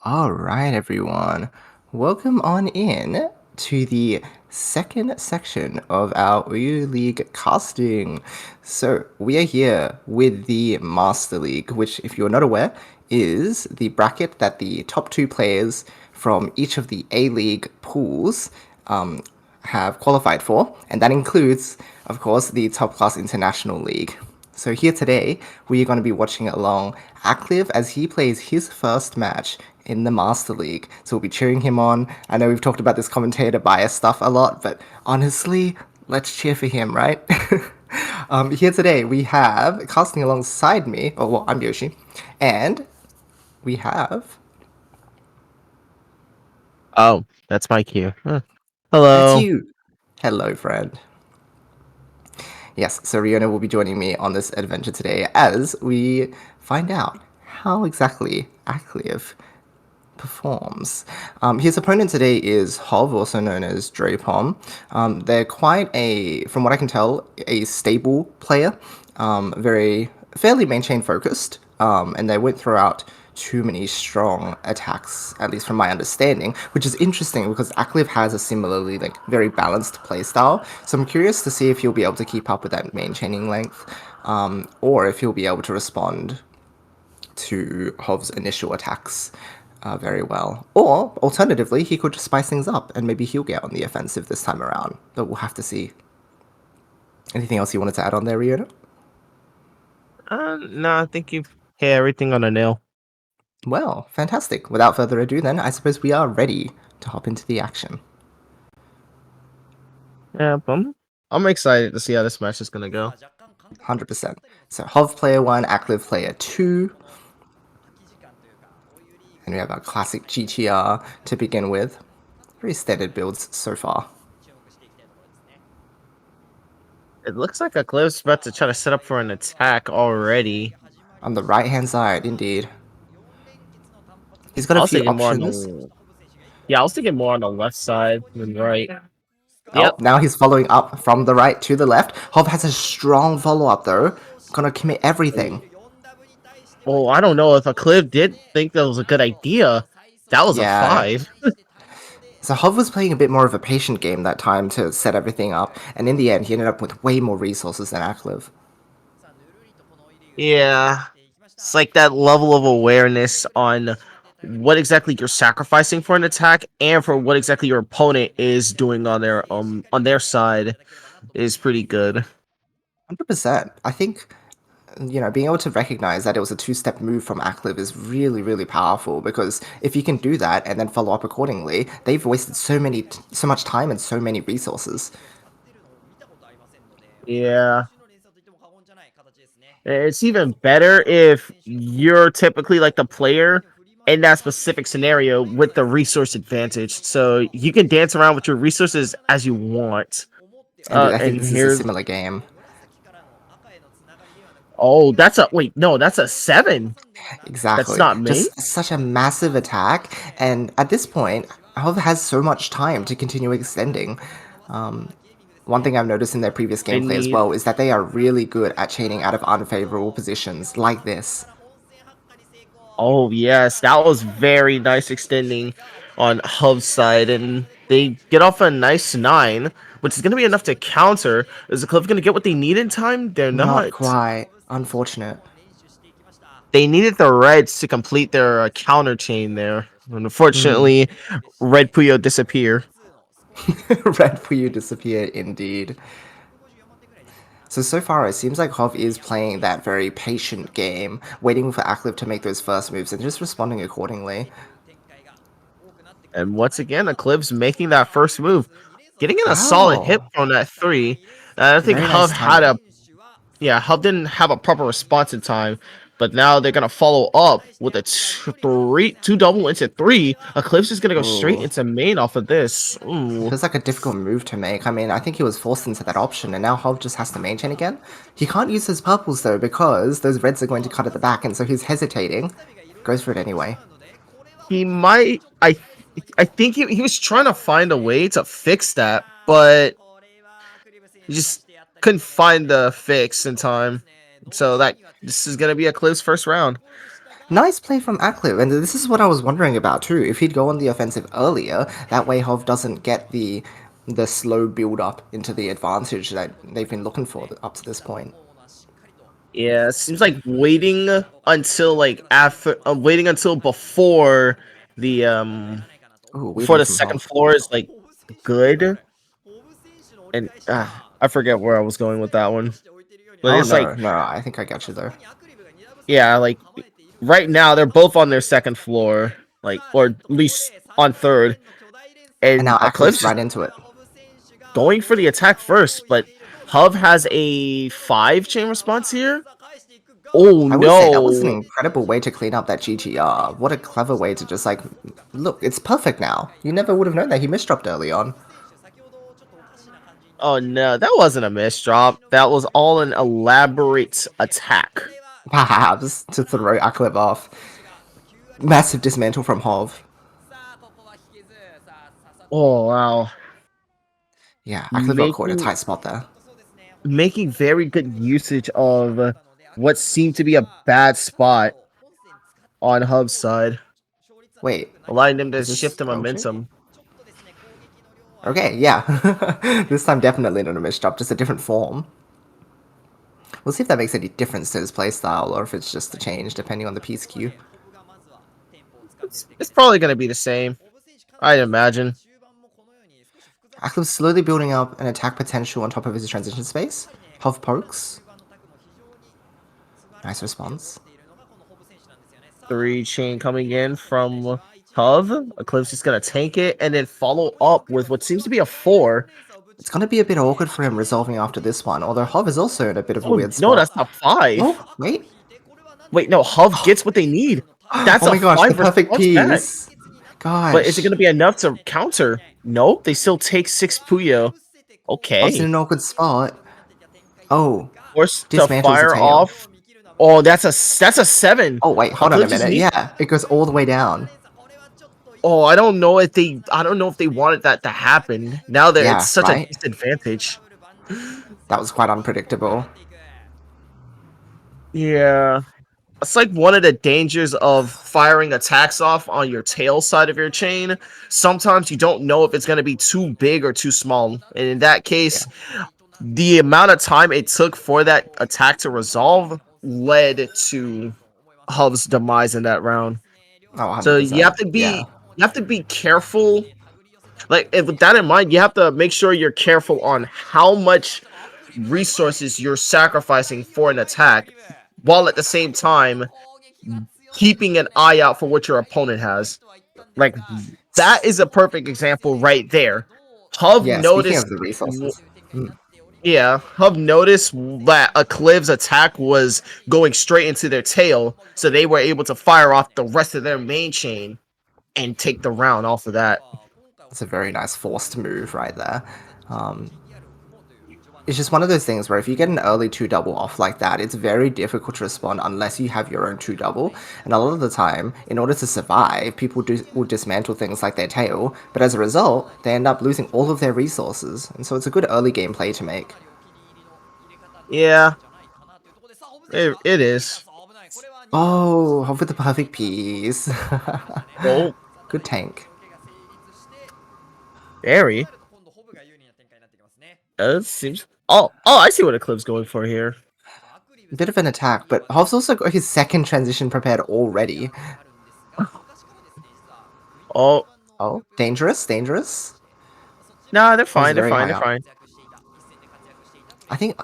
All right, everyone. Welcome on in to the second section of our Uyu League casting. So, we are here with the Master League, which, if you're not aware, is the bracket that the top two players from each of the A League pools have qualified for, and that includes, of course, the Top Class International League. So here today, we are going to be watching along Acliv as he plays his first match in the Master League. So we'll be cheering him on. I know we've talked about this commentator bias stuff a lot, but honestly, let's cheer for him, right? Here today, we have casting alongside me, oh, well, I'm Yoshi, and we have... Oh, that's my cue. That's Hello. you! Hello, friend. Yes, so Riona will be joining me on this adventure today as we find out how exactly Acliv performs. His opponent today is Hov, also known as Drapom. They're quite from what I can tell, a stable player, very fairly main chain focused, and they won't throw out too many strong attacks, at least from my understanding, which is interesting because Acliv has a similarly very balanced playstyle. So I'm curious to see if he'll be able to keep up with that main chaining length, or if he'll be able to respond to Hov's initial attacks very well. Or, alternatively, he could just spice things up and maybe he'll get on the offensive this time around. But we'll have to see. Anything else you wanted to add on there, Ryota? No, I think you've hit everything on a nail. Well, fantastic. Without further ado, then, I suppose we are ready to hop into the action. Yeah, I'm excited to see how this match is gonna go. 100%. So, Hov player 1, Acliv player 2. And we have our classic GTR to begin with. Very standard builds so far. It looks like Acliv's about to try to set up for an attack already. On the right-hand side, indeed. He's got I a was few thinking more on options. the I was thinking more on the left side than right. Oh, Yep. now he's following up from the right to the left. Hov has a strong follow-up, though. Gonna commit everything. Oh, I don't know if Acliv did think that was a good idea. That was a Yeah. 5. So Hov was playing a bit more of a patient game that time to set everything up, and in the end, he ended up with way more resources than Acliv. Yeah. It's like that level of awareness on what exactly you're sacrificing for an attack and for what exactly your opponent is doing on their side is pretty good. 100%. I think, being able to recognize that it was a two-step move from Acliv is really, really powerful, because if you can do that and then follow up accordingly, they've wasted so much time and so many resources. Yeah. It's even better if you're typically like the player in that specific scenario with the resource advantage. So you can dance around with your resources as you want. And I think And this is a here's similar game. oh, that's a wait, no, that's a 7. That's Exactly. not me. Just such a massive attack, and at this point, Hov has so much time to continue extending. One thing I've noticed in their previous They gameplay as need well is that they are really good at chaining out of unfavorable positions, like this. Oh yes, that was very nice extending on Hub's side, and they get off a nice 9, which is going to be enough to counter. Is the Cliff going to get what they need in time? They're Not not. quite. Unfortunate. They needed the Reds to complete their counter chain there. And Hmm. unfortunately, Red Puyo disappear. Red for you disappear, indeed. So far, it seems like Hov is playing that very patient game, waiting for Acliv to make those first moves and just responding accordingly. And once again, Eclipse making that first move, getting in a solid hit Wow. on that 3. I think Very nice Hub had timing. a Hub didn't have a proper response in time, but now they're gonna follow up with a two double into 3. Eclipse is gonna go straight Ooh. into main off of this. It Ooh. feels like a difficult move to make. I mean, I think he was forced into that option, and now Hov just has to main chain again. He can't use his purples, though, because those reds are going to cut at the back, and so he's hesitating. Goes for it anyway. He might. I think he was trying to find a way to fix that, but he just couldn't find the fix in time. So that this is gonna be Eclipse first round. Nice play from Acliv, and this is what I was wondering about too. If he'd go on the offensive earlier, that way Hov doesn't get the slow build up into the advantage that they've been looking for up to this point. Yeah, it seems like waiting until the um Ooh, before weaving the from second Hov. floor is like good. And I forget where I was going with that one. But Oh it's like, no, no, I think I got you there. yeah, like right now they're both on their second floor, like, or at least on third. And And now Eclipse Acliv's just right into it. going for the attack first, but Hub has a 5 chain response here. Oh I would say that was an no. incredible way to clean up that GTR. What a clever way to just like, look, it's perfect now. You never would have known that he misdropped early on. Oh no, that wasn't a misdrop. That was all an elaborate attack. Perhaps to throw Acliv off. Massive dismantle from Hov. Oh wow. Yeah, Acliv got caught in a Making tight spot there. making very good usage of what seemed to be a bad spot on Hub's side, Wait, allowing them to is shift this the LJ? momentum. Okay, yeah. This time definitely not a misdrop, just a different form. We'll see if that makes any difference to his playstyle, or if it's just a change depending on the piece queue. It's probably going to be the same, I imagine. Acklev's slowly building up an attack potential on top of his transition space. Hov pokes. Nice response. 3 chain coming in from Hub. Eclipse is going to tank it and then follow up with what seems to be a 4. It's going to be a bit awkward for him resolving after this one, although Hov is also in a bit of a Oh weird no, spot. that's a 5. Oh, wait. Wait, no, Hub gets what they need. That's Oh a my gosh, the 5 perfect response back. piece. But is it going Gosh. to be enough to counter? Nope, they still take 6 Puyo. Hov's in Okay. an awkward spot. Oh, Forced to dismantles the fire tail. off. Oh, that's a 7. Oh, wait, hold on a Eclipse just minute. need. Yeah, it goes all the way down. Oh, I don't know if they wanted that to happen. Now that it's Yeah, such a right? disadvantage. That was quite unpredictable. Yeah. It's like one of the dangers of firing attacks off on your tail side of your chain. Sometimes you don't know if it's going to be too big or too small. And in that Yeah. case, the amount of time it took for that attack to resolve led to Hub's demise in that round. Oh, So 100%. Yeah. you have to be careful. Like with that in mind, you have to make sure you're careful on how much resources you're sacrificing for an attack, while at the same time keeping an eye out for what your opponent has. Like that is a perfect example right there. Hub Yeah, speaking noticed of the resources. Yeah, Hub noticed that Acliv's attack was going straight into their tail, so they were able to fire off the rest of their main chain and take the round off of that. It's a very nice forced move right there. Um, it's just one of those things where if you get an early 2-double off like that, it's very difficult to respond unless you have your own 2-double. And a lot of the time, in order to survive, people will dismantle things like their tail, but as a result, they end up losing all of their resources. And so it's a good early gameplay to make. Yeah, it is. Oh, hope for the perfect piece. Oh, Good tank. very. It seems. Oh, I see what Eclipse going for here. Bit of an attack, but Hov's also got his second transition prepared already. Oh, Oh, dangerous, dangerous. nah, they're Hov's fine. They're very fine. high They're up. fine. I think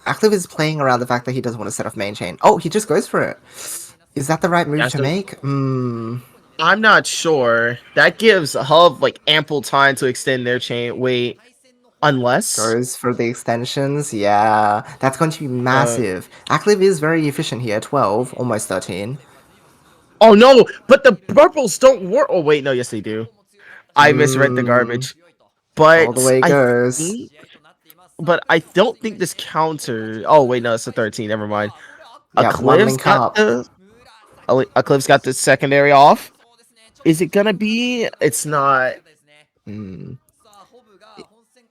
Acliv is playing around the fact that he doesn't want to set off main chain. Oh, he just goes for it. Is that the right move Yeah, to so make? Hmm. I'm not sure. That gives Hub like ample time to extend their chain. Wait, unless. Goes for the extensions. Yeah, that's going to be Uh, massive. Acliv is very efficient here. 12, almost 13. oh no, but the purples don't work. Oh wait, no, yes they do. I misread the Mmm. garbage. All the But way it I goes. think, but I don't think this counter. Oh wait, no, it's a 13. Never mind. Yeah, one Acliv's link got up. the Eclipse got the secondary off. Is it gonna be? It's not. Hmm.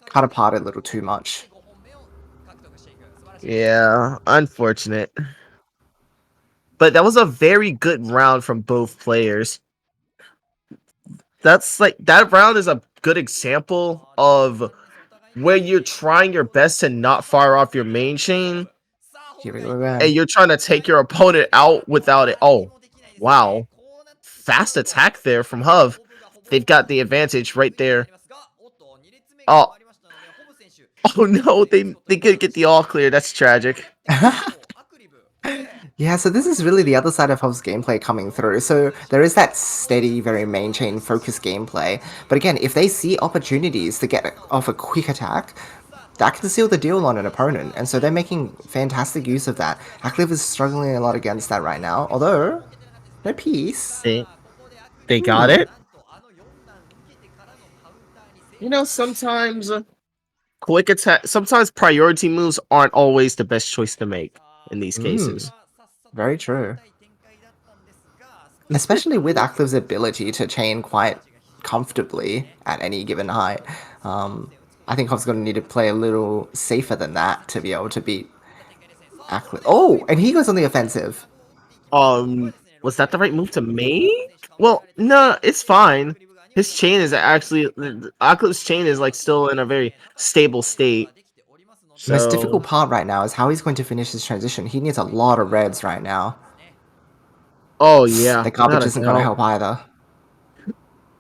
Cut apart a little too much. Yeah, unfortunate. but that was a very good round from both players. That's like that round is a good example of where you're trying your best to not fire off your main chain Here we go and again. you're trying to take your opponent out without it. Oh, wow. Fast attack there from Hov. They've got the advantage right there. Oh, oh no, they could get the all clear. That's tragic. Yeah, so this is really the other side of Hov's gameplay coming through. So there is that steady, very main chain focused gameplay. But again, if they see opportunities to get off a quick attack, that can seal the deal on an opponent. And so they're making fantastic use of that. Acliv is struggling a lot against that right now. Although, no peace. They got Hmm. it. You know, sometimes quick attack, sometimes priority moves aren't always the best choice to make in these Hmm. cases. Very true. Especially with Acliv's ability to chain quite comfortably at any given height. I think Hov's going to need to play a little safer than that to be able to beat Acliv. Oh, and he goes on the offensive. Was that the right move to make? Well, no, it's fine. His chain is actually Acliv's chain is like still in a very stable state. The most difficult So, part right now is how he's going to finish his transition. He needs a lot of reds right now. oh yeah, The without garbage a isn't going to doubt. help either.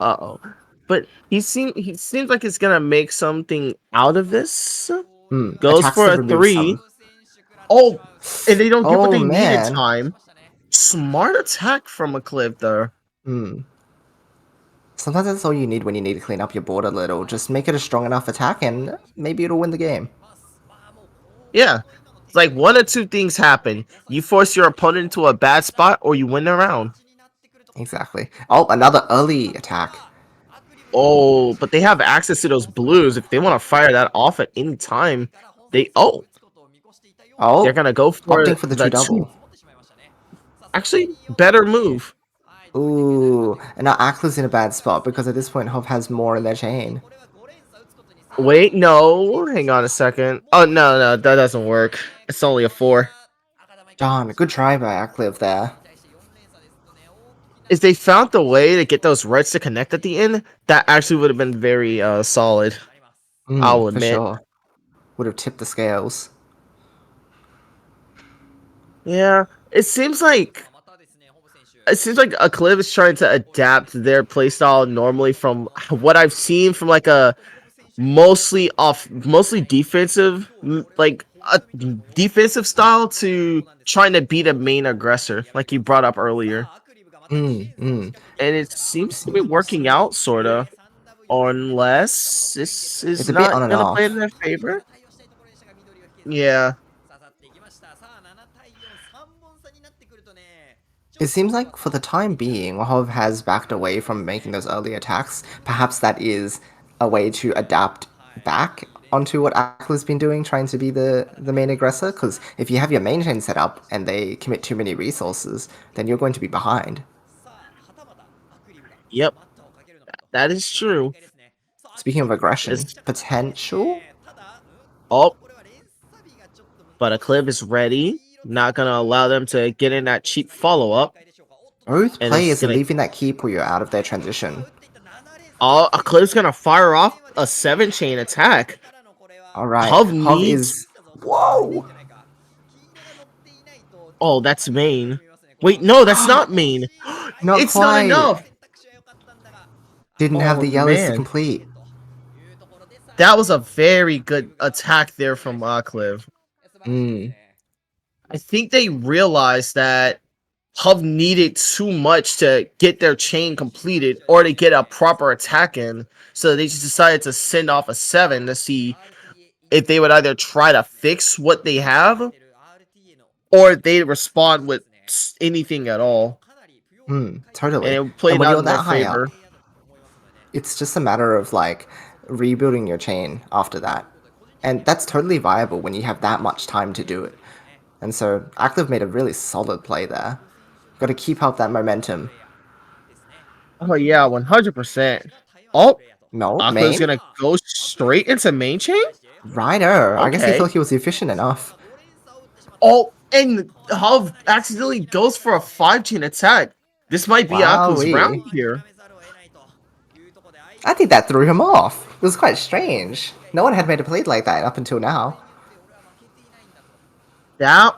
Uh-oh. But he seems like he's gonna make something out of this. Goes Attacks for to a remove three. some. Oh, and they don't get what Oh, they need in man. time. Smart attack from Acliv there. Sometimes that's all you need when you need to clean up your board a little. Just make it a strong enough attack and maybe it'll win the game. Yeah. It's like one or two things happen. You force your opponent into a bad spot or you win the round. Exactly. Oh, another early attack. Oh, but they have access to those blues. If they want to fire that off at any time, they're Oh, gonna go for opting for the the two two. double. Actually, better move. Ooh, and now Ackl's in a bad spot because at this point Hov has more in their chain. Wait, no. Hang on a second. Oh no, that doesn't work. It's only a 4. Darn, good try by Ackliv there. If they found the way to get those reds to connect at the end, that actually would have been very solid. I'll For admit. sure. Would have tipped the scales. Yeah, it seems like Acliv is trying to adapt their playstyle normally from what I've seen from like a mostly defensive like a defensive style to trying to beat a main aggressor like you brought up earlier. And it seems to be working out sorta, unless this is It's a bit not on and gonna play in off. their favor. Yeah. It seems like for the time being, Hov has backed away from making those early attacks. Perhaps that is a way to adapt back onto what Ackl's been doing, trying to be the main aggressor. Because if you have your main chain set up and they commit too many resources, then you're going to be behind. Yep, that is true. Speaking of aggression, It's potential? oh, but Acliv is ready. Not gonna allow them to get in that cheap follow-up. Both And it's players are gonna leaving that key puyo out of their transition. oh, Acliv's gonna fire off a 7-chain attack. Alright, Hov Hov needs is... Whoa! oh, that's main. Wait, no, that's not main. Not It's not quite! enough. Didn't have Oh the yellows to man. complete. That was a very good attack there from Acliv. I think they realized that Hub needed too much to get their chain completed or to get a proper attack in. So they just decided to send off a 7 to see if they would either try to fix what they have or they respond with anything at all. And Totally. it And played when out you're in their that high favor. up, it's just a matter of like rebuilding your chain after that. And that's totally viable when you have that much time to do it. And so Active made a really solid play there. Got to keep up that momentum. Oh yeah, 100%. Oh, No, Aqua's main? gonna go straight into main chain? Righto. I guess he Okay. thought he was efficient enough. Oh, And Hov accidentally goes for a 5-chain attack. This might be Akliv's round Wowee. here. I think that threw him off. It was quite strange. No one had made a play like that up until now. That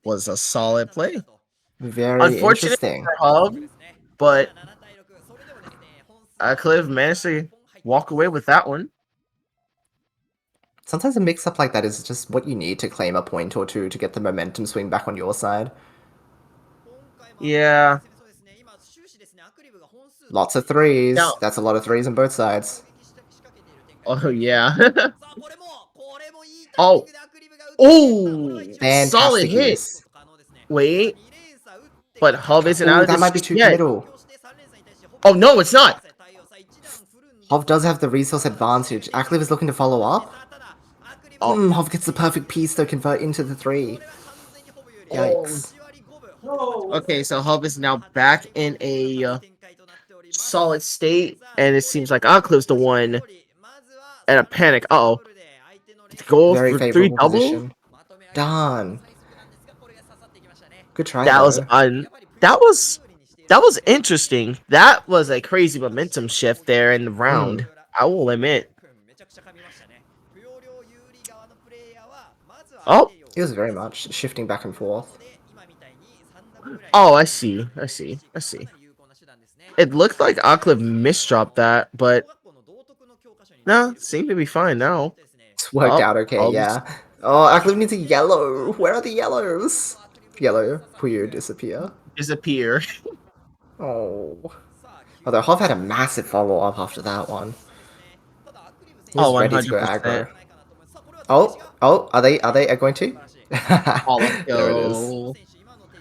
was a solid play. Very Unfortunate interesting. for Hov, but Acliv managed to walk away with that one. Sometimes a mix-up like that is just what you need to claim a point or two to get the momentum swing back on your side. Yeah. Lots of threes. Now, That's a lot of threes on both sides. oh yeah. Oh, oh, solid Fantastic hit. use. Wait, but Hov isn't out Oh, of that this might be just too yet. committal. Oh no, it's not. Hov does have the resource advantage. Acliv is looking to follow up. Oh, Hov gets the perfect piece to convert into the three. oh. Yikes. Okay, so Hov is now back in a solid state, and it seems like Acliv's the one at a panic. Uh oh, go Very for three favorable double. position. Done. Good try That was though. that was that was interesting. That was a crazy momentum shift there in the round. I will admit. Oh, It was very much shifting back and forth. oh, I see. I see. I see. It looked like Acliv misdropped that, but no, seemed to be fine now. It's worked Oh, out okay, Hubs yeah. Oh, Acliv needs a yellow. Where are the yellows? Yellow. Puyo disappear. disappear. Oh. Although Hov had a massive follow-up after that one. He Oh, was ready to go 100%. aggro. Oh, are they going to? Oh, let's There it is. go.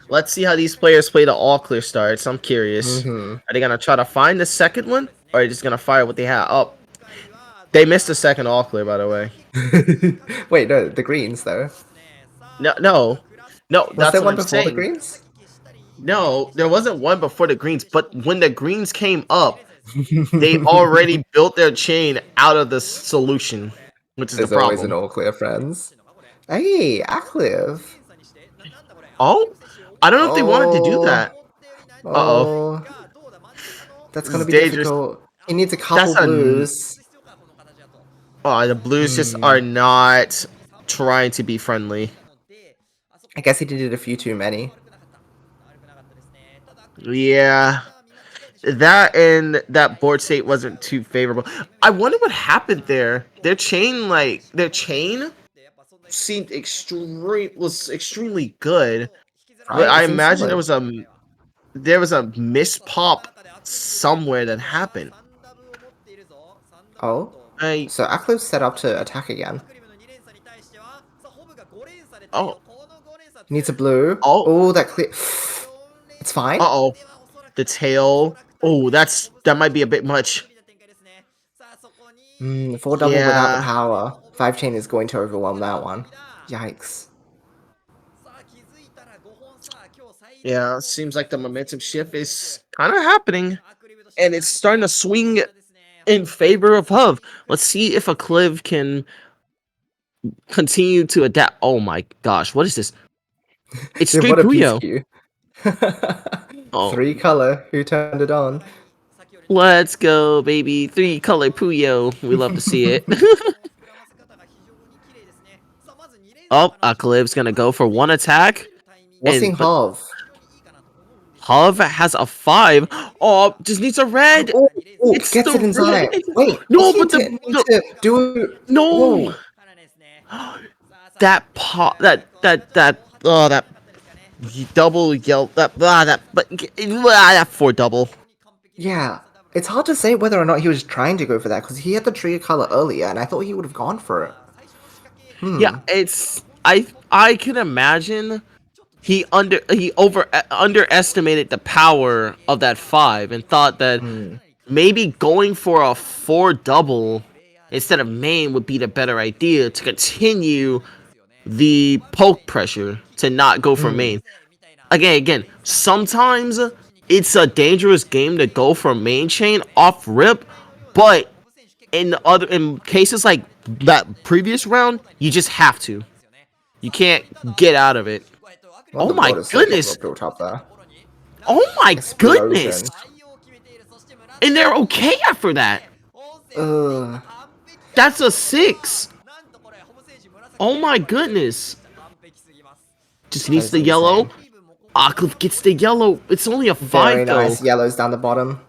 Let's see how these players play the all clear starts. I'm curious. Mm-hmm. Are they gonna try to find the second one, or are they just gonna fire what they have? Oh, they missed the second all clear, by the way. Wait, no, the greens though. No, no, no. Was That's there what one I'm before the saying. greens? No, there wasn't one before the greens, but when the greens came up, they already built their chain out of the solution, which is the There's always an problem. all clear, friends. Hey, Acliv. Oh, I don't know if they wanted to do Oh, that. Uh oh, oh, that's this gonna is be dangerous. difficult. He needs a couple That's a blues. oh, the Blues just are not trying to be friendly. I guess he did a few too many. Yeah, that and that board state wasn't too favorable. I wonder what happened there. Their chain seemed extremely good, but Right? It I seems imagine solid. there was a miss pop somewhere that happened. Oh, I so Acliv's set up to attack again. oh He needs a blue. oh Oh, that clear. It's fine. oh the tail. Oh, that might be a bit much. Four double without the Yeah. power. 5-chain is going to overwhelm that one. Yikes. Yeah, seems like the momentum shift is kind of happening, and it's starting to swing in favor of Hov. Let's see if Acliv can continue to adapt. Oh my gosh, what is this? It's Dude, straight what a piece Puyo. cue. Oh, 3-color. Who turned it on? let's go, baby. 3-color Puyo. We love to see it. Oh, Acliv's gonna go for one attack, What's in but Hov? Hov has a 5. Oh, just needs a red. Oh, oh, It's gets the it inside. red. Wait, does No, he but need to do? no. Whoa. That pop that double yell that 4 double. Yeah, it's hard to say whether or not he was trying to go for that because he had the tree color earlier, and I thought he would have gone for it. Yeah, it's I can imagine he underestimated the power of that 5 and thought that maybe going for a 4 double instead of main would be the better idea to continue the poke pressure to not go for main. Again, sometimes it's a dangerous game to go for main chain off rip, but in cases like that previous round, you just have to. You can't get out of it. Well, Oh the my board is so goodness. built up there. Oh my goodness. Explosion. And they're okay after that. Ugh. That's a 6. Oh my goodness. Just That needs is the yellow. insane. Acliv gets the yellow. It's only a 5 Very though. nice. Yellows down the bottom.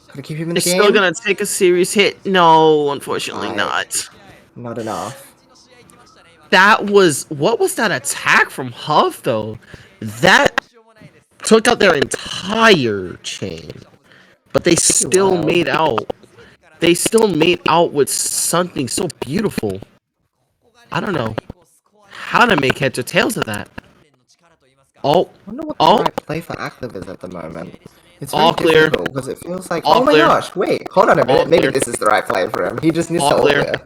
Gotta keep him in the It's still game. gonna take a serious hit. No, unfortunately Right. not. Not enough. That was, what was that attack from Huff though? That took out their entire chain. But they Pretty still wild. made out. They still made out with something so beautiful. I don't know how to make heads or tails of that. Oh, I wonder what the oh, right play for Acliv is at the moment. It's very all clear. difficult because it feels like, All oh my clear. gosh, wait, hold on a All minute, maybe clear. this is the right play for him. He just needs All to all clear. clear.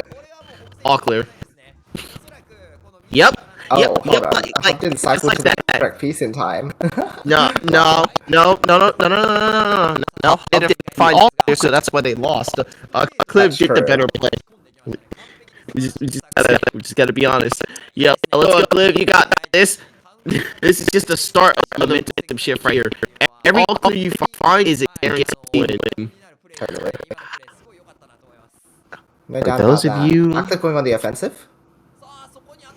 All clear. Yep. Oh, Yep. hold Yep. on. I didn't Just cycle like to the that. correct piece in time. No. Wow. No. They didn't find all clear, so that's why they lost. That's Cliv did the true. better play. We just gotta be honest. Yep. Let's go, Cliv. You got this. This is just the start of the momentum shift right here. Every clue you find is a guaranteed win. Totally. No For doubt those about of that. you, Acliv going on the offensive.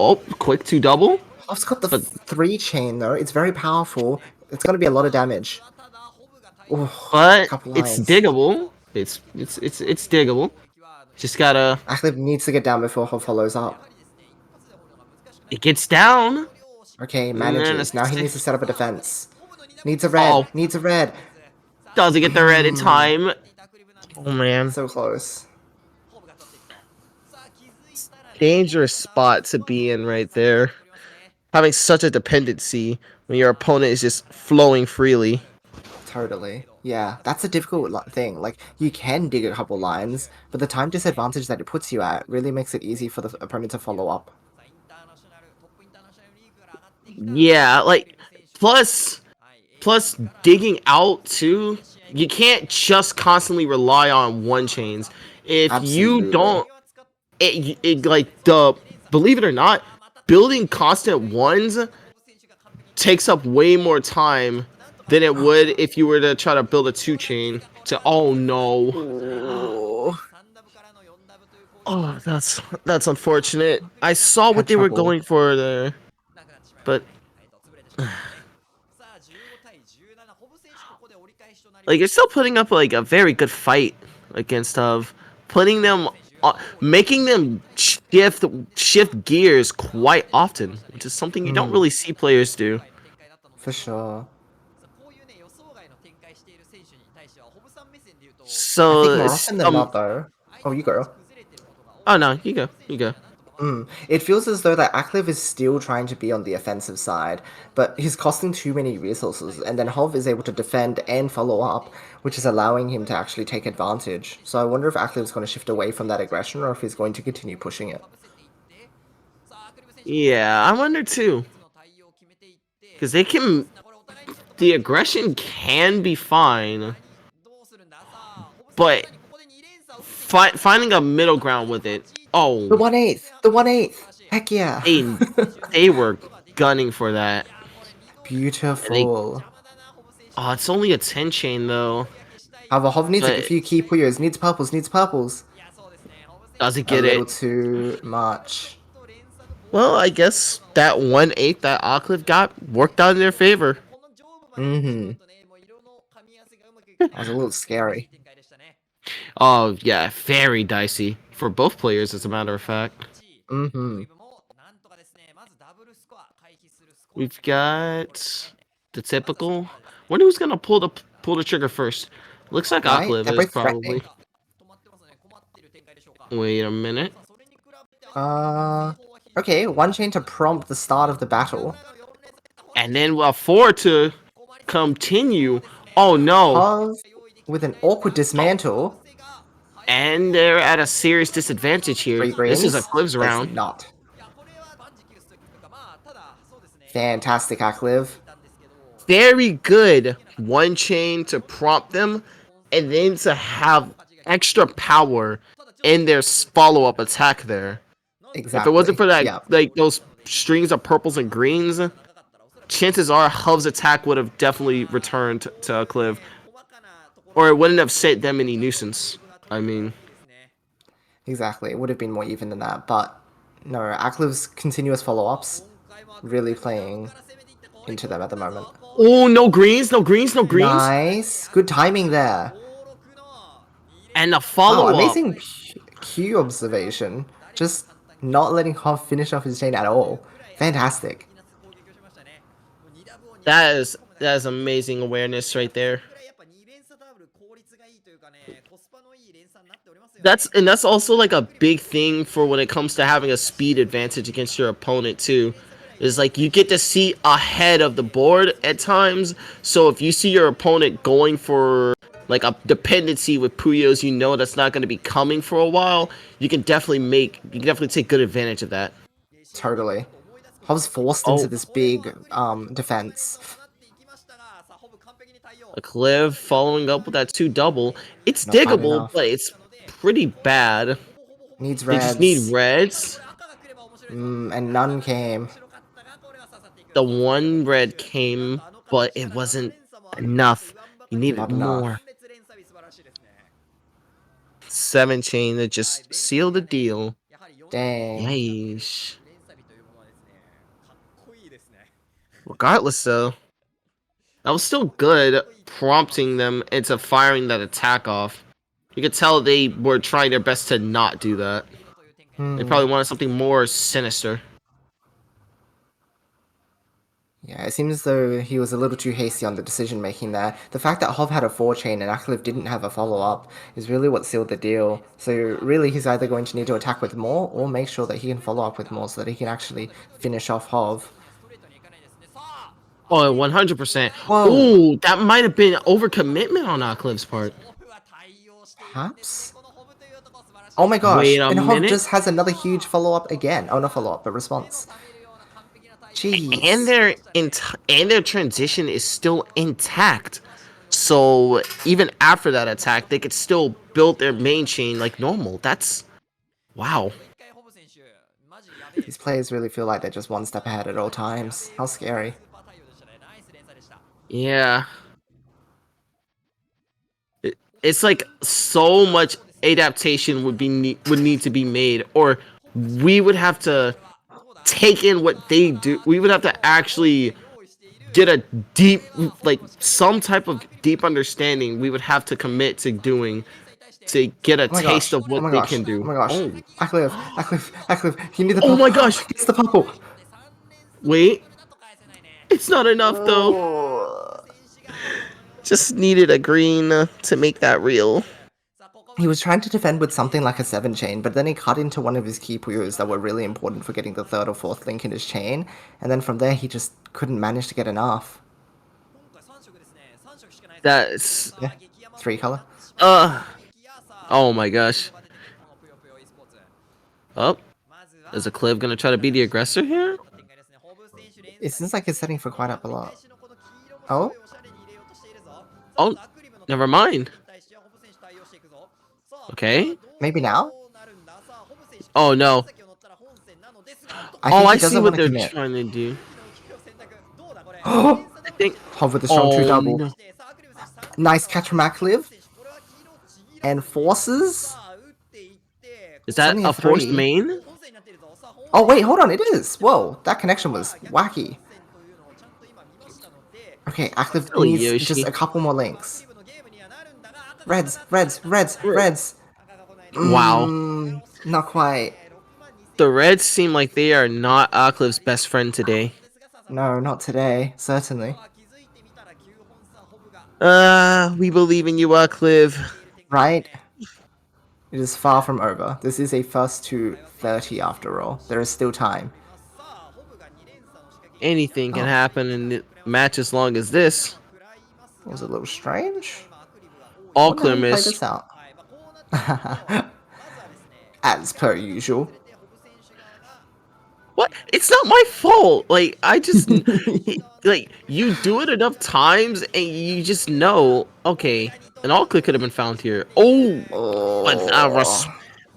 oh, quick 2 double, Hoff's got the but 3 chain though. It's very powerful. It's gonna be a lot of damage. Ooh, couple it's lines. diggable. It's diggable. Just gotta. Acliv needs to get down before Hoff follows up. It gets down. Okay, And then manages. Now he needs to set up a defense. Needs a red. oh, Needs a red. doesn't get the red in time. Oh man, So close. dangerous spot to be in right there. Having such a dependency when your opponent is just flowing freely. Totally. Yeah, that's a difficult thing. Like, you can dig a couple lines, but the time disadvantage that it puts you at really makes it easy for the opponent to follow up. Yeah, like plus digging out too. You can't just constantly rely on one chains. If you Absolutely. don't, it like the believe it or not, building constant ones takes up way more time than it would if you were to try to build a 2 chain. To oh no, Ooh. oh that's unfortunate. I saw what Had they were trouble. going for there, but like you're still putting up like a very good fight against putting them making them shift gears quite often, which is something you don't really see players do. For sure. I think So more it's often than not, though. Oh, you go. oh no, you go. It feels as though that Acliv is still trying to be on the offensive side, but he's costing too many resources, and then Hov is able to defend and follow up, which is allowing him to actually take advantage. So I wonder if Acliv's going to shift away from that aggression, or if he's going to continue pushing it. Yeah, I wonder too, because the aggression can be fine, but finding a middle ground with it. Oh, The 1/8! The 1/8! Heck yeah! they were gunning for that. Beautiful. Oh, it's only a 10 chain though. However, Hov needs a But few key players. Needs purples, needs purples. does it A get little it? too much. Well, I guess that 1/8 that Acliv got worked out in their favor. That was a little scary. Oh, yeah, very dicey for both players, as a matter of fact. We've got the typical. Wonder who's gonna pull the trigger first. Looks like Right? Acliv They're is both probably. threatening. Wait a minute. Okay, 1 chain to prompt the start of the battle. And then 4 to continue. Oh no. Hov with an awkward dismantle. And they're at a serious disadvantage here. 3 This is a greens. Cliv's Does round. not. Fantastic, Acliv. Very good 1 chain to prompt them, and then to have extra power in their follow-up attack there. If it wasn't Exactly. for that, Yeah. like those strings of purples and greens, chances are Hov's attack would have definitely returned to Acliv, or it wouldn't have set them any nuisance. I mean, Exactly. It would have been more even than that, but no, Ackliv's continuous follow-ups really playing into them at the moment. oh, no greens, no greens, no greens, Nice. Good timing there. and the Wow, follow up. amazing Q observation. Just not letting Hoff finish off his chain at all. Fantastic. That is amazing awareness right there. That's also like a big thing for when it comes to having a speed advantage against your opponent too. Is like you get to see ahead of the board at times. So if you see your opponent going for like a dependency with Puyos, you know that's not going to be coming for a while. You can definitely take good advantage of that. Totally. Hobbs forced into Oh, this big defense. a Cliv following up with that 2 double. It's Not quite diggable, enough. but it's pretty bad. Needs They just need reds. reds. And none came. The one red came, but it wasn't enough. You needed Not more. enough. 7 chain to just seal the deal. Dang. Yeesh. Regardless, though, that was still good, prompting them into firing that attack off. You could tell they were trying their best to not do that. They Hmm. probably wanted something more sinister. Yeah, it seems as though he was a little too hasty on the decision making there. The fact that Hov had a 4 chain and Acliv didn't have a follow up is really what sealed the deal. So, really, he's either going to need to attack with more or make sure that he can follow up with more so that he can actually finish off Hov. Oh, 100%. Whoa! Ooh, that might have been overcommitment on Acliv's part. Perhaps? Oh my Wait gosh! a And Hov minute. just has another huge follow up again. Oh, not follow up, but response. And Jeez. their transition is still intact. So even after that attack, they could still build their main chain like normal. That's wow. These players really feel like they're just one step ahead at all times. How scary. Yeah. It's like so much adaptation would need to be made, or we would have to take in what they do. We would have to actually get a deep, like some type of deep understanding. We would have to commit to doing to get a Oh my taste gosh. of Oh what my they gosh. can Oh do. my gosh. Oh, Acliv. Acliv. Acliv. You need the oh my purple. gosh! It's the purple. Wait, it's not enough though. Oh. Just needed a green to make that real. He was trying to defend with something like a 7 chain, but then he cut into one of his key puyos that were really important for getting the third or fourth link in his chain, and then from there he just couldn't manage to get enough. That's Yeah. 3 color. uh. Oh my gosh. Oh, is Acliv gonna try to be the aggressor here? It seems like he's setting for quite up a lot. Oh? Oh, never mind. Okay. Maybe now? Oh no. I Oh, think I he see doesn't want what to they're commit. trying to do. Hov I think. with a strong 2 Oh double. no. Nice catch from Acliv. And forces? Is It's that only a a forced 3. main? Oh wait, hold on, it is! Whoa, that connection was wacky. Okay, Acliv Silly needs just Yoshi. a couple more links. Reds, reds, reds, reds. Wow. Not quite. The Reds seem like they are not Acliv's best friend today. No, not today, certainly. We believe in you, Acliv. Right? It is far from over. This is a first to 30 after all. There is still time. Anything can Oh, happen in a match as long as this. that was a little strange. All Wonder how clear you play miss. this out. As per usual. What? It's not my fault. Like I just like you do it enough times and you just know. Okay, an all click could have been found here. Oh, but Oh.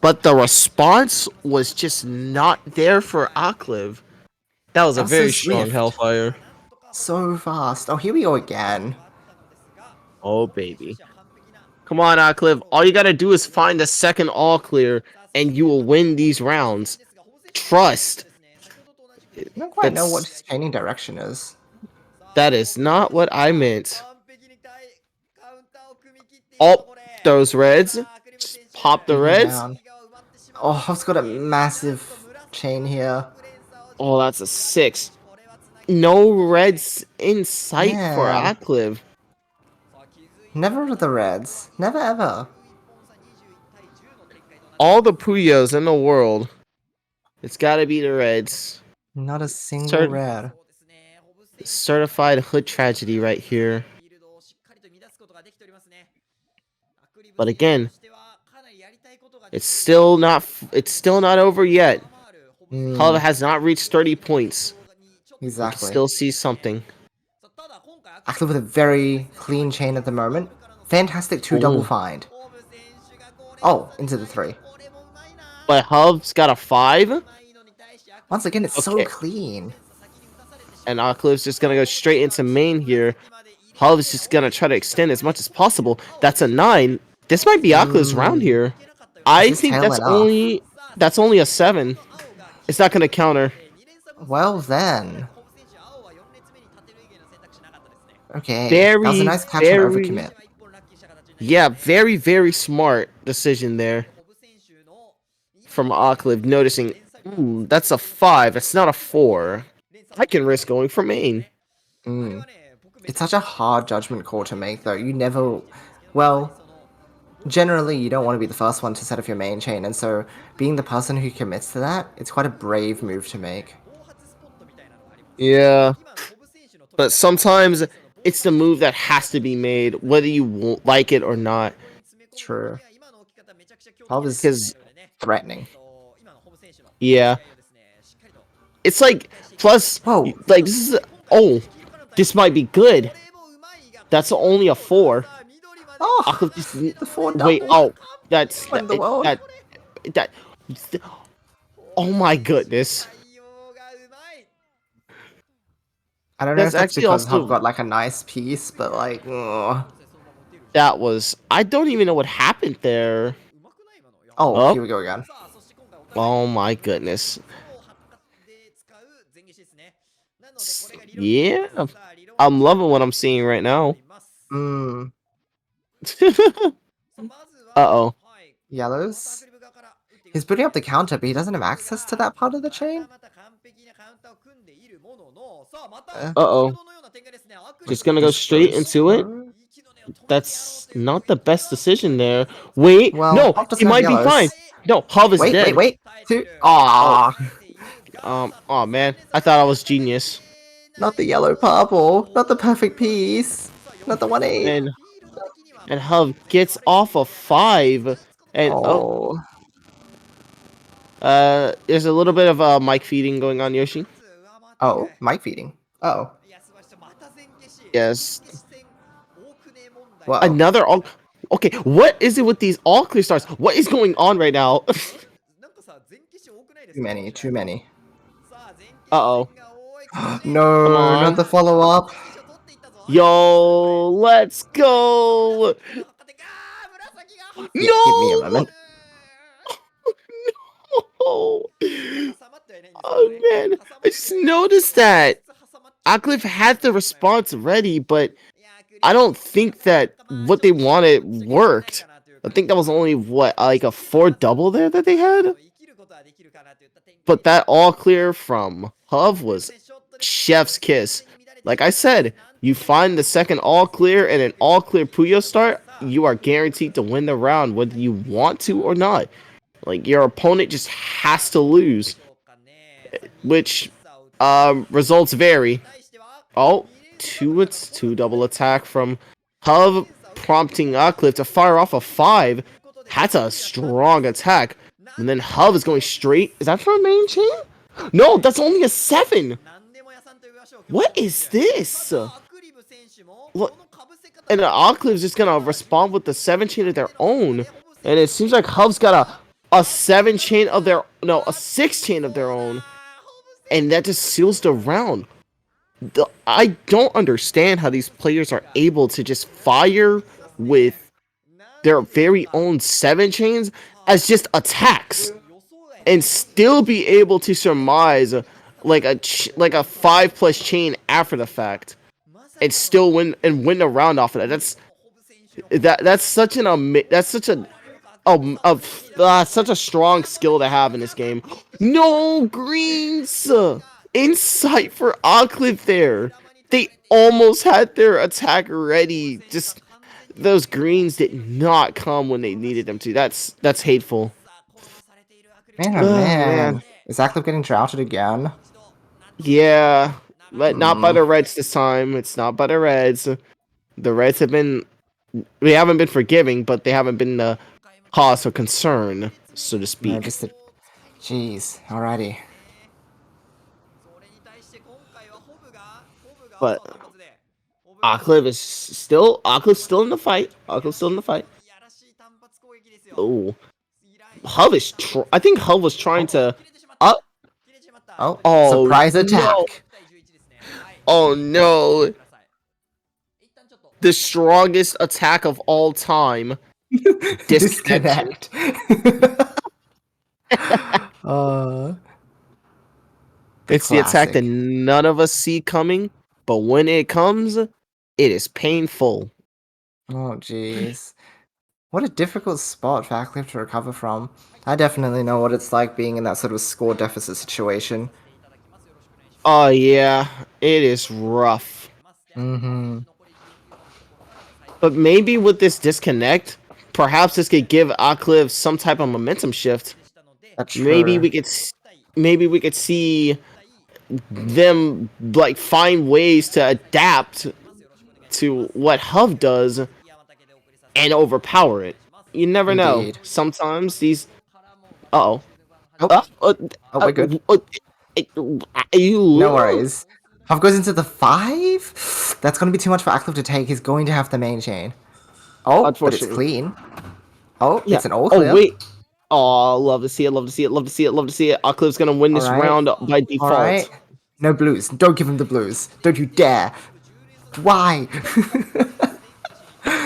but the response was just not there for Acliv. That was a That's so very strong swift. Hellfire. So fast. Oh, here we go again. Oh, baby. Come on, Acliv. All you gotta do is find the second all clear, and you will win these rounds. Trust. I don't quite know what That's his chaining direction is. that is not what I meant. Oh, those reds. Just pop the Beating reds. down. Oh, I've got a massive chain here. Oh, that's a 6. No reds in sight for Man, Acliv. never the reds. Never ever. All the Puyos in the world. It's gotta be the reds. Not a single Cert- red. certified hood tragedy right here. But again, it's still not over yet. Hull Mm, has not reached 30 points. We can exactly. still see something. Actually, with a very clean chain at the moment. Fantastic 2 double Oh, find. Oh, into the 3. but Hub's got a 5. Once again, it's so Okay, clean. and Aclive's just gonna go straight into main here. Hub's just gonna try to extend as much as possible. That's a 9. This might be Aclive's round Mm, here. is I this think tail enough? that's only a 7. It's not gonna counter. Well then. Okay, that was a Very, nice catch and very, overcommit. yeah, very, very smart decision there from Aclive, noticing, that's a 5. It's not a 4. I can risk going for main. Mm. It's such a hard judgment call to make, though. You never... Well, generally, you don't want to be the first one to set up your main chain, and so being the person who commits to that, it's quite a brave move to make. Yeah, but sometimes it's the move that has to be made, whether you won't like it or not. True. That was Because, threatening. yeah, it's like, plus, Whoa! like, this is, oh, this might be good. That's only a 4. Oh! The 4 Wait, double! oh, that's, What in the world? that, oh my goodness. I don't know That's if that's actually because Hub also, got like a nice piece, but like, ugh. that was, I don't even know what happened there. Oh, Oh, here we go again. oh my goodness. Yeah, I'm loving what I'm seeing right now. Mm, Uh-oh. yellows? He's putting up the counter, but he doesn't have access to that part of the chain? Uh-oh. Just gonna go Just straight goes into it. through? That's not the best decision there. Wait, Well, no, Hub he doesn't have might be fine. yellows. No, Hub is Wait, wait, dead. wait! Two. Oh, Ah, oh man, I thought I was genius. not the yellow purple, not the perfect piece, not the 1-8. And Hub gets off a 5. And Oh, there's a little bit of mic feeding going on, Yoshi. oh, mic feeding. Oh, Yes. whoa. Another all. Okay, what is it with these all clear stars? What is going on right now? Too many, too many. Uh-oh. Come No, not on. the follow up. Yo, let's go. Yeah, give me a No. moment. Oh, oh man, I just noticed that Acliv had the response ready, but I don't think that what they wanted worked. I think that was only what, like a 4 double there that they had. But that all clear from Hov was chef's kiss. Like I said, you find the second all clear and an all clear Puyo start, you are guaranteed to win the round whether you want to or not. Like your opponent just has to lose, which results vary. Oh, it's 2 double attack from Hov, prompting Acliv to fire off a 5. That's a strong attack. And then Hov is going straight. Is that from main chain? No, that's only a 7. What is this? What? And Acliv is just gonna respond with the 7 chain of their own. And it seems like Hov's got a a 7 chain of their no, a 6 chain of their own, and that just seals the round. I don't understand how these players are able to just fire with their very own 7 chains as just attacks and still be able to surmise like a 5+ chain after the fact and still win the round off of that. That's such an that's such a strong skill to have in this game. No greens, insight for Acliv there. They almost had their attack ready. Just those greens did not come when they needed them to. That's hateful. Man, oh Oh man, man. Is Acliv getting droughted again? yeah, but not by Hmm. the Reds this time. It's not by the Reds. The Reds have been they haven't been forgiving, but they haven't been the cause for concern, so to No, speak. just a... Jeez, alrighty. But Acliv's still in the fight. Acliv's still in the fight. Oh, I think Hub was trying to. Uh, Oh, oh surprise no! attack. Oh no! The strongest attack of all time. Disconnection. Disconnect. uh, the It's the attack that classic. none of us see coming, but when it comes, it is painful. Oh, jeez. What a difficult spot for Acliv to recover from. I definitely know what it's like being in that sort of score deficit situation. Oh yeah, it is rough. Mm-hmm. But maybe with this disconnect, perhaps this could give Acliv some type of momentum shift. That's Maybe true. we could, maybe we could see them like find ways to adapt to what Hov does and overpower it. You never know. Indeed. Sometimes these. Uh-oh. Oh, Uh, uh, oh, uh, we're good. uh, No you. worries. Huff goes into the 5? That's going to be too much for Acliv to take. He's going to have the main chain. Oh, but it's Unfortunately. clean. Oh, Yeah. it's an all Oh clear. wait. Oh, love to see it. Love to see it. Love to see it. Love to see it. Acliv's gonna win this Alright. round by Alright. default. No blues. Don't give him the blues. Don't you dare. Why?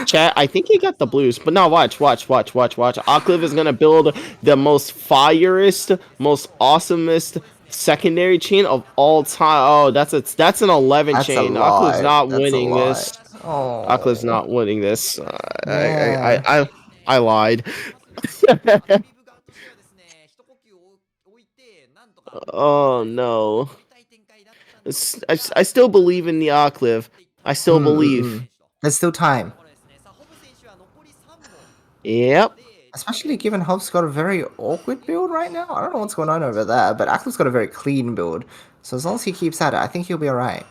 Chat, I think he got the blues, but now watch. Acliv is gonna build the most firest, most awesomest secondary chain of all time. Oh, that's an 11 That's a chain. Acliv's lot. not That's a winning lot. this. Acliv's Oh. not winning this. Man. I lied. Oh no. I still believe in the Acliv. I still believe. There's still time. Yep. Especially given Hobbs got a very awkward build right now. I don't know what's going on over there, but Ackliv's got a very clean build. So as long as he keeps at it, I think he'll be alright.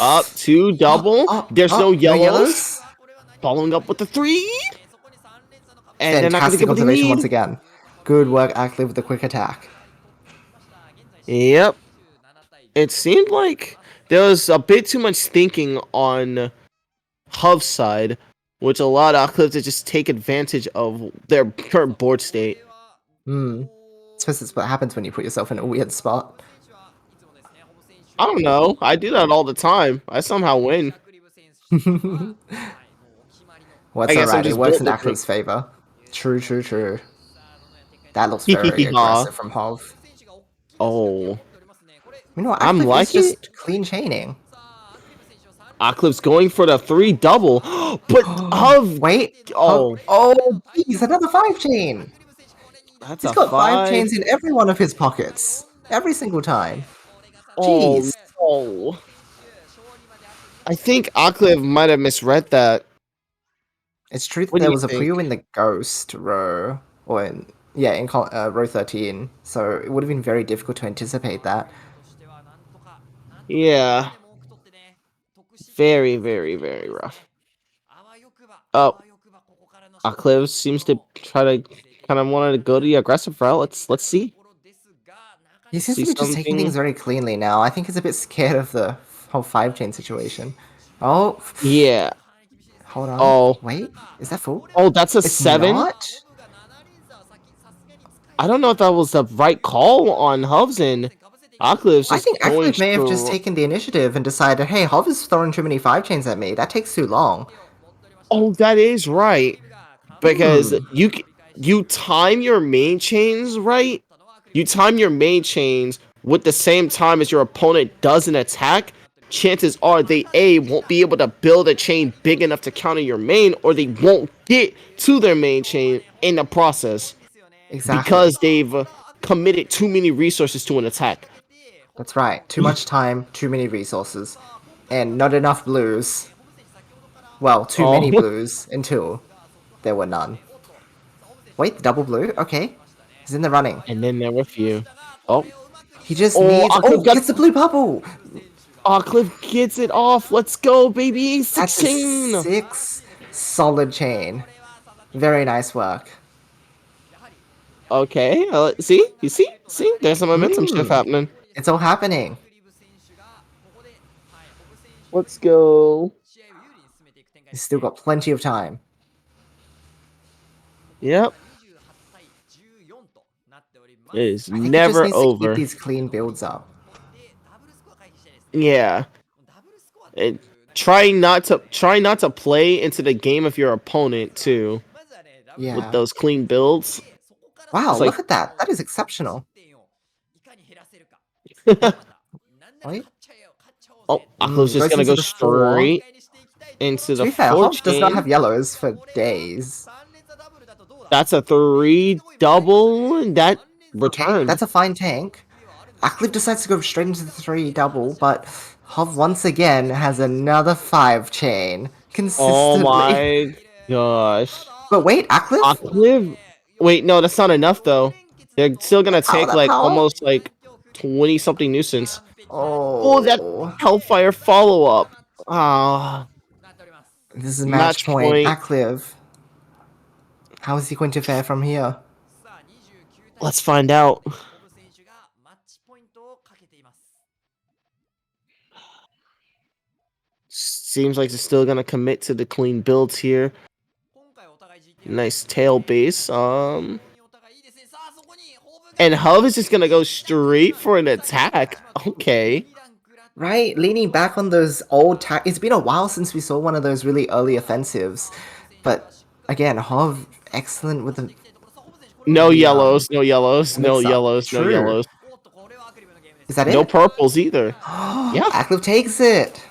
Up two double. There's no No yellows. yellows? Following up with the 3. And they're not going to Fantastic get what they observation once need. again. Good work, Acliv, with the quick attack. Yep. It seemed like there was a bit too much thinking on Hov's side, which allowed Acliv to just take advantage of their current board state. I suppose it's what happens when you put yourself in a weird spot. I don't know. I do that all the time. I somehow win. Well, I it's guess I'm alright. It just works built in different. Ackliv's favor. True. That looks very aggressive from Hov. Oh. You know, I'm Acliv is liking just clean chaining. Acliv's going for the 3 double, but Hov. Wait, Oh, oh, geez, another 5 chain. that's He's a got 5 5. chains in every one of his pockets. Every single time. Oh Jeez. no. I think Acliv might have misread that. It's true that What do there you was a think? preview in the Ghost row, or in, yeah, in row 13, so it would have been very difficult to anticipate that. Yeah. Very, very, very rough. Oh, Acliv seems to try to kind of wanted to go the aggressive route. Let's see. He seems See to be just taking things something. very cleanly now. I think he's a bit scared of the whole 5 chain situation. Oh, Yeah. hold on. Oh. Wait, is that full? Oh, that's a It's 7. not? I don't know if that was the right call on Hubs and Acliv's I just think going Acliv may have just straight. taken the initiative and decided, hey, Hov is throwing too many 5 chains at me. That takes too long. Oh, that is right. Because Hmm. you time your main chains right. You time your main chains with the same time as your opponent does an attack. Chances are they won't be able to build a chain big enough to counter your main, or they won't get to their main chain in the process Exactly. because they've committed too many resources to an attack. That's right. Too much time, too many resources, and not enough blues. Well, too Oh, many blues until there were none. Wait, the double blue? Okay. He's in the running. and then there were few. Oh, He just oh, needs. Cliff Oh, got. gets the blue bubble! Cliff gets it off. Let's go, baby. That's a 16. 6 solid chain. Very nice work. Okay, see, there's some momentum shift Hmm. happening. It's all happening. Let's go. He's still got plenty of time. Yep, it is I think he just never needs to keep over. these clean builds up. Yeah, it, try not to play into the game of your opponent too with Yeah. those clean builds. Wow, It's like, look at that. That is exceptional. Wait. oh, Aklo's just Goes gonna into go the 4. straight into To the be fair, four Hov does not chain. have yellows for days. That's a 3 double, and that Okay, returned. that's a fine tank. Acliv decides to go straight into the 3 double, but Hov once again has another 5 chain. Oh Consistently. my gosh. But wait, Acliv? Acliv. Wait, no, that's not enough though. They're still gonna That power, take that like power. almost like 20 something nuisance. Oh, that Oh. Hellfire follow up. Ah, This is match match point. point. Acliv. How is he going to fare from here? Let's find out. Seems like they're still gonna commit to the clean builds here. Nice tail base. And Hub is just gonna go straight for an attack. Okay. Right, leaning back on those old it's been a while since we saw one of those really early offensives, but again, Hov excellent with No the yellows, no yellows, no mix up. yellows, no True. yellows. Is that No it? purples either. Yeah. Acliv takes it.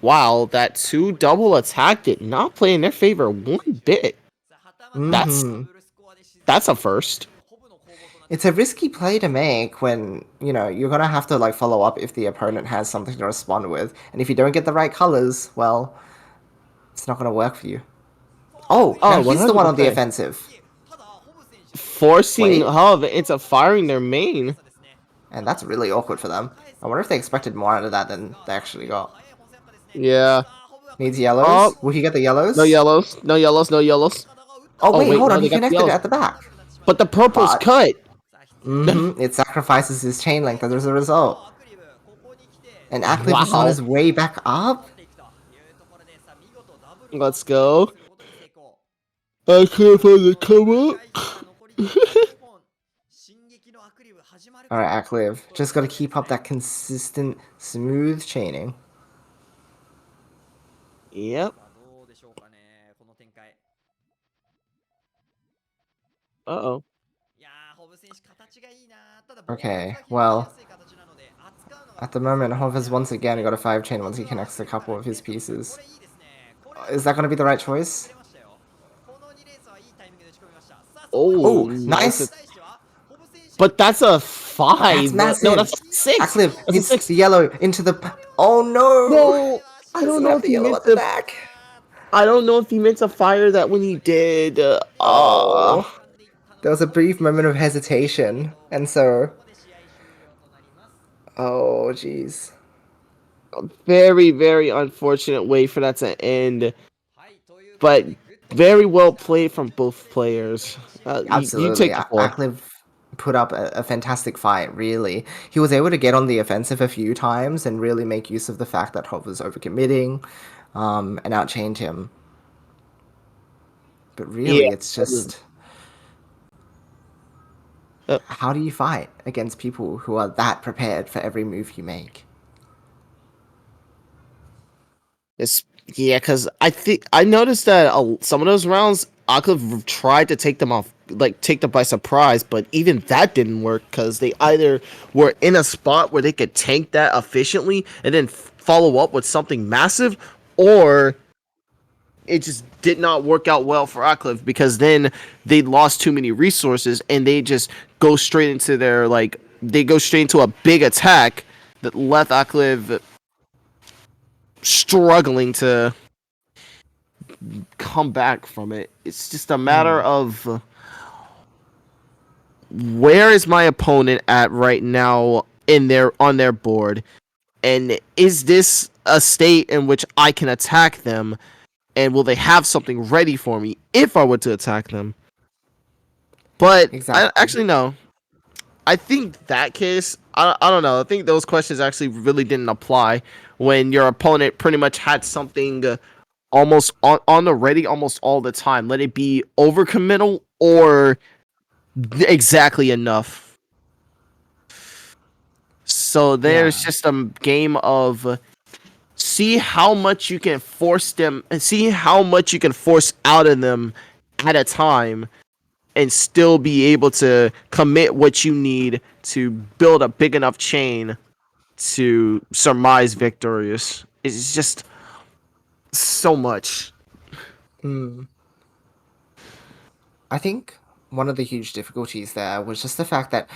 Wow, that 2 double attack did not play in their favor one bit. That's Mm-hmm. that's a first. It's a risky play to make when, you're gonna have to like follow up if the opponent has something to respond with. And if you don't get the right colors, well, it's not gonna work for you. Oh, now Oh, he's the one on the 100%. offensive. Forcing Wait, Hub into firing their main. and that's really awkward for them. I wonder if they expected more out of that than they actually got. Yeah. Needs Oh, yellows? Will he get the no yellows? yellows, no yellows, no yellows. Oh, Oh wait, wait, hold on. no, He they got the connected it yellows. at the back. But the purple's But, cut. it sacrifices his chain length as a result. And Acliv is on Wow. his way back up? Let's go. I can't find the come up. Alright, Acliv. Just gotta keep up that consistent, smooth chaining. Yep. Uh-oh. Okay, well, at the moment, Hov has once again got a 5 chain once he connects a couple of his pieces. Is that gonna be the right choice? Oh, Oh, nice. nice! But that's a That's 5. No, that's massive! a 6. Acliv That's a needs 6. the yellow into the... Oh no! No, I don't Doesn't know have if the he yellow meant at the to. back. I don't know if he meant to fire that when he did. Oh. There was a brief moment of hesitation, and so... Oh, jeez. Very, very unfortunate way for that to end. But very well played from both players. You Absolutely. take the floor. Acliv put up a fantastic fight, really. He was able to get on the offensive a few times and really make use of the fact that Hov was overcommitting and outchained him. But Yeah. really, it's just... Uh, How do you fight against people who are that prepared for every move you make? It's yeah, because I think I noticed that some of those rounds I could have tried to take them off, like take them by surprise, but even that didn't work because they either were in a spot where they could tank that efficiently and then follow up with something massive, or it just did not work out well for Acliv because then they lost too many resources and they just go straight into their like they go straight into a big attack that left Acliv struggling to come back from it. It's just a matter of where is my opponent at right now in their on their board, and is this a state in which I can attack them, and will they have something ready for me if I were to attack them? But I Exactly. actually no. I think that case, I don't know. I think those questions actually really didn't apply when your opponent pretty much had something almost on the ready almost all the time. Let it be overcommittal or exactly enough. So there's Yeah. just a game of see how much you can force them and see how much you can force out of them at a time and still be able to commit what you need to build a big enough chain to surmise victorious. It's just so much. I think one of the huge difficulties there was just the fact that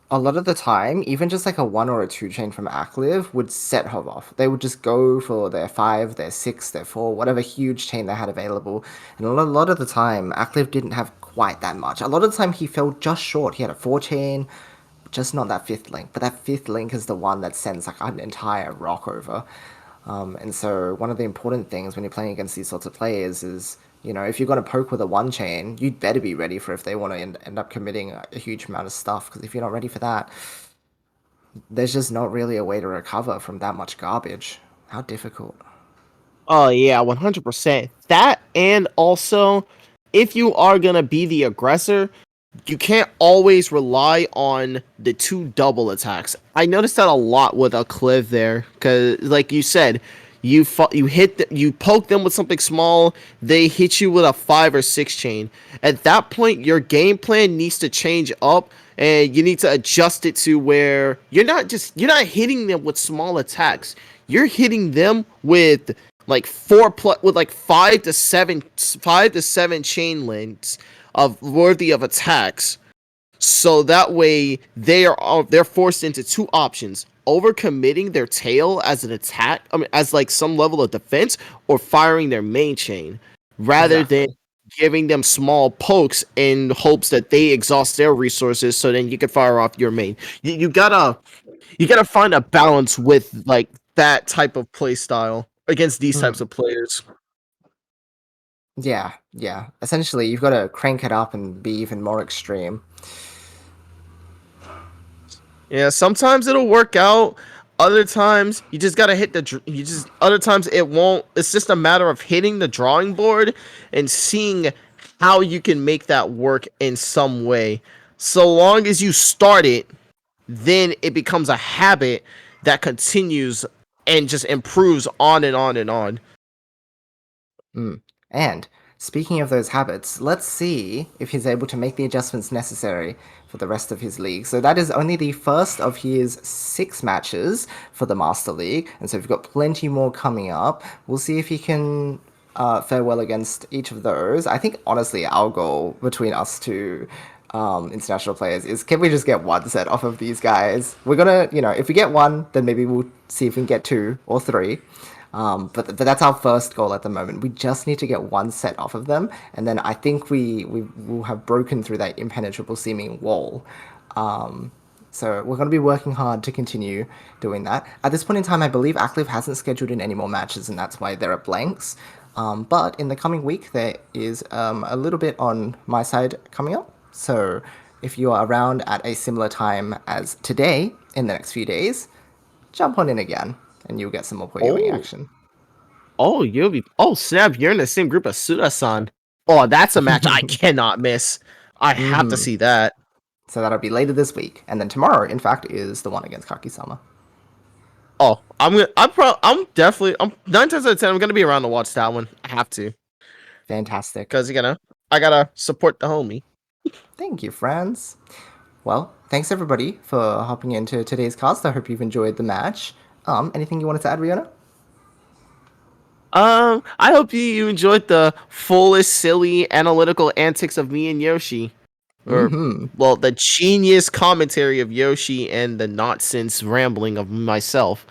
a lot of the time, even just like a one or a two chain from Acliv would set Hov off. They would just go for their five, their six, their four, whatever huge chain they had available. And a lot of the time, Acliv didn't have quite that much. A lot of the time, he fell just short. He had a four chain, just not that fifth link. But that fifth link is the one that sends like an entire rock over. And so one of the important things when you're playing against these sorts of players is, you know, if you're going to poke with a one chain, you'd better be ready for if they want to end up committing a huge amount of stuff. Because if you're not ready for that, there's just not really a way to recover from that much garbage. How difficult. Oh yeah, 100%. That and also if you are going to be the aggressor, you can't always rely on the two double attacks. I noticed that a lot with Acliv there, because like you said, you poke them with something small, they hit you with a 5 or 6 chain. At that point, your game plan needs to change up, and you need to adjust it to where you're not hitting them with small attacks. You're hitting them with like with like 5 to 7 chain links of worthy of attacks. So that way they're forced into two options: overcommitting their tail as an attack, I mean, as like some level of defense, or firing their main chain, rather than Exactly. giving them small pokes in hopes that they exhaust their resources, so then you can fire off your main. You gotta find a balance with like that type of play style against these types Mm. of players. Yeah, yeah. Essentially, you've got to crank it up and be even more extreme. Yeah, sometimes it'll work out. Other times you just gotta hit you just other times it won't. It's just a matter of hitting the drawing board and seeing how you can make that work in some way. So long as you start it, then it becomes a habit that continues and just improves on and on and on. Mm. And speaking of those habits, let's see if he's able to make the adjustments necessary for the rest of his league. So that is only the first of his 6 matches for the Master League, and so we've got plenty more coming up. We'll see if he can fare well against each of those. I think honestly, our goal between us two international players is can we just get one set off of these guys? We're gonna, you know, if we get one, then maybe we'll see if we can get two or three. But that's our first goal at the moment. We just need to get one set off of them, and then I think we will have broken through that impenetrable seeming wall. Um, so we're going to be working hard to continue doing that. At this point in time, I believe Acliv hasn't scheduled in any more matches, and that's why there are blanks. But in the coming week, there is a little bit on my side coming up. So if you are around at a similar time as today in the next few days, jump on in again, and you'll get some more Poyoing Oh, action. you'll be. Oh, snap! You're in the same group as Suda-san. Oh, that's a match I cannot miss. I have to Mm-hmm. see that. So that'll be later this week. And then tomorrow, in fact, is the one against Kakisama. Oh, I'm 9 times out of 10. I'm gonna be around to watch that one. I have to, Fantastic. cause I gotta support the homie. Thank you, friends. Well, thanks everybody for hopping into today's cast. I hope you've enjoyed the match. Anything you wanted to add, Riona? I hope you enjoyed the fullest silly analytical antics of me and Yoshi, or Mm-hmm. well, the genius commentary of Yoshi and the nonsense rambling of myself.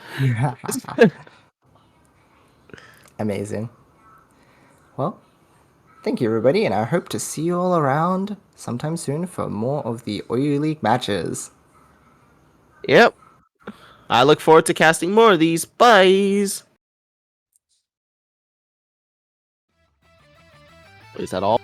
Amazing. Well, thank you everybody, and I hope to see you all around sometime soon for more of the Oyu League matches. Yep. I look forward to casting more of these. Bye. Is that all?